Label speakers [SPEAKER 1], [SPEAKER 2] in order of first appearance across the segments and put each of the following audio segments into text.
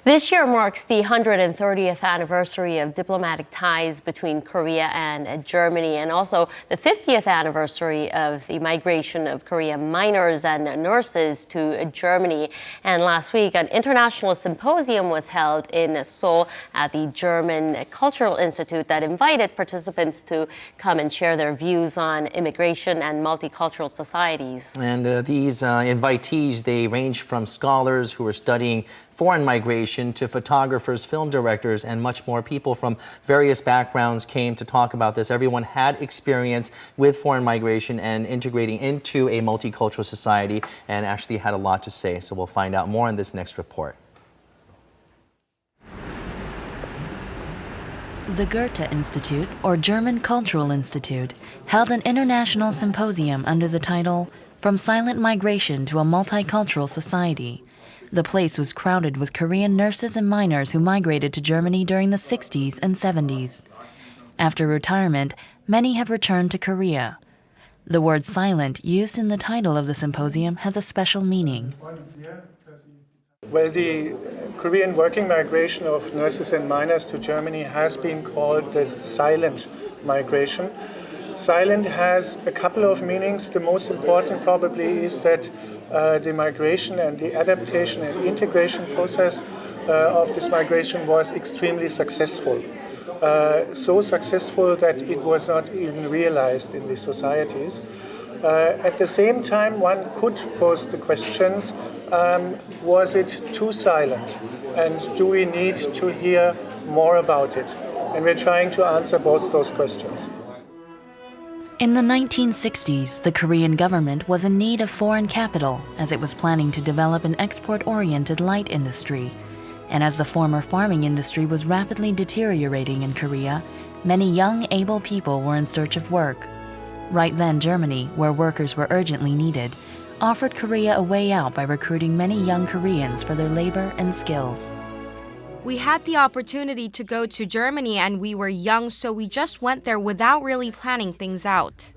[SPEAKER 1] This year marks the 130th anniversary of diplomatic ties between Korea and Germany, and also the 50th anniversary of the migration of Korean miners and nurses to Germany. And last week, an international symposium was held in Seoul at the German Cultural Institute that invited participants to come and share their views on immigration and multicultural societies.
[SPEAKER 2] And these invitees, they range from scholars who are studying foreign migration to photographers, film directors, and much more. People from various backgrounds came to talk about this. Everyone had experience with foreign migration and integrating into a multicultural society and actually had a lot to say. So we'll find out more in this next report.
[SPEAKER 3] The Goethe-Institut, or German Cultural Institute, held an international symposium under the title From Silent Migration to a Multicultural Society. The place was crowded with Korean nurses and miners who migrated to Germany during the 60s and 70s. After retirement, many have returned to Korea. The word silent, used in the title of the symposium, has a special meaning.
[SPEAKER 4] Well, the Korean working migration of nurses and miners to Germany has been called the silent migration. Silent has a couple of meanings. The most important probably is that the migration and the adaptation and integration process of this migration was extremely successful. So successful that it was not even realized in the societies. At the same time, one could pose the questions, was it too silent? And do we need to hear more about it? And we're trying to answer both those questions.
[SPEAKER 3] In the 1960s, the Korean government was in need of foreign capital as it was planning to develop an export-oriented light industry. And as the former farming industry was rapidly deteriorating in Korea, many young, able people were in search of work. Right then, Germany, where workers were urgently needed, offered Korea a way out by recruiting many young Koreans for their labor and skills.
[SPEAKER 5] We had the opportunity to go to Germany and we were young, so we just went there without really planning things out.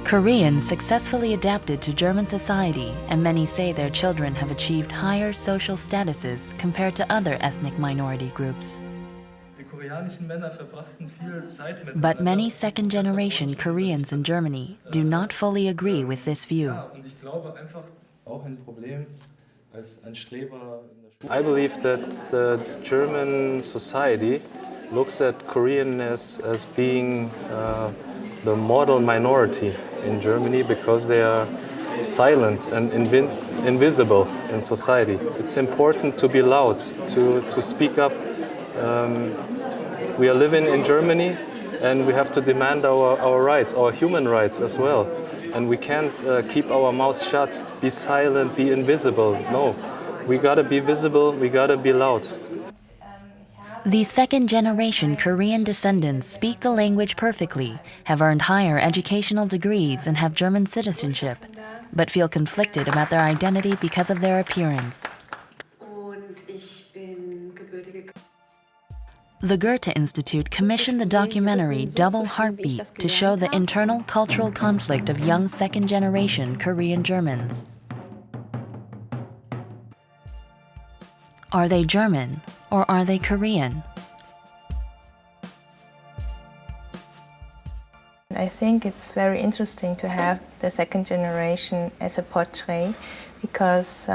[SPEAKER 3] Koreans successfully adapted to German society, and many say their children have achieved higher social statuses compared to other ethnic minority groups. But many second-generation Koreans in Germany do not fully agree with this view.
[SPEAKER 6] I believe that the German society looks at Koreanness as being the model minority in Germany because they are silent and invisible in society. It's important to be loud, to speak up. We are living in Germany and we have to demand our rights, our human rights as well. And we can't keep our mouths shut, be silent, be invisible. No, we gotta be visible, we gotta be loud.
[SPEAKER 3] These second-generation Korean descendants speak the language perfectly, have earned higher educational degrees, and have German citizenship, but feel conflicted about their identity because of their appearance. The Goethe-Institut commissioned the documentary Double Heartbeat to show the internal cultural conflict of young second-generation Korean Germans. Are they German or are they Korean?
[SPEAKER 7] I think it's very interesting to have the second generation as a portrait because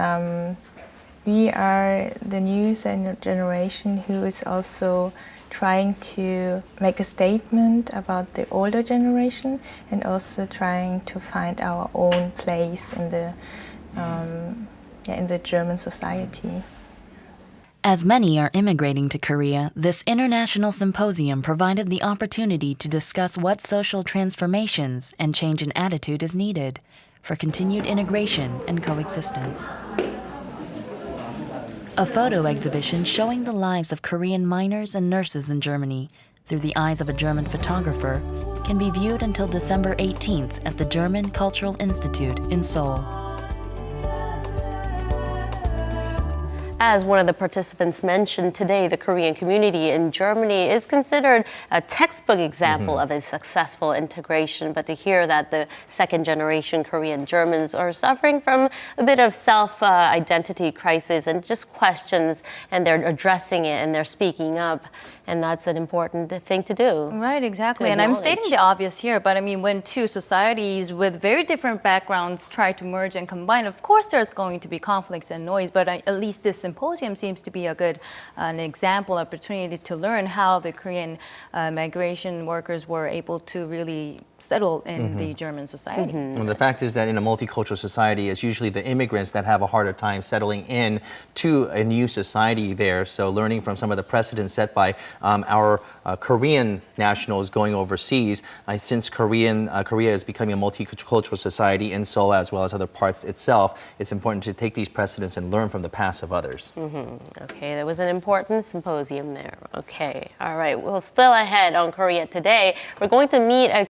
[SPEAKER 7] we are the new generation who is also trying to make a statement about the older generation and also trying to find our own place in the German society.
[SPEAKER 3] As many are immigrating to Korea, this international symposium provided the opportunity to discuss what social transformations and change in attitude is needed for continued integration and coexistence. A photo exhibition showing the lives of Korean miners and nurses in Germany through the eyes of a German photographer can be viewed until December 18th at the German Cultural Institute in Seoul.
[SPEAKER 1] As one of the participants mentioned today, the Korean community in Germany is considered a textbook example of a successful integration. But to hear that the second generation Korean Germans are suffering from a bit of self-identity crisis and just questions, and they're addressing it and they're speaking up. And that's an important thing to do.
[SPEAKER 8] Right, exactly. And I'm stating the obvious here, but I mean, when two societies with very different backgrounds try to merge and combine, of course there's going to be conflicts and noise, but at least this symposium seems to be a good an example, opportunity to learn how the Korean migration workers were able to really settle in the German society.
[SPEAKER 2] And the fact is that in a multicultural society, it's usually the immigrants that have a harder time settling in to a new society there. So learning from some of the precedents set by our Korean nationals going overseas, since Korea is becoming a multicultural society in Seoul as well as other parts itself, it's important to take these precedents and learn from the past of others.
[SPEAKER 1] Okay, that was an important symposium there. Okay, all right. Well, still ahead on Korea Today, we're going to meet a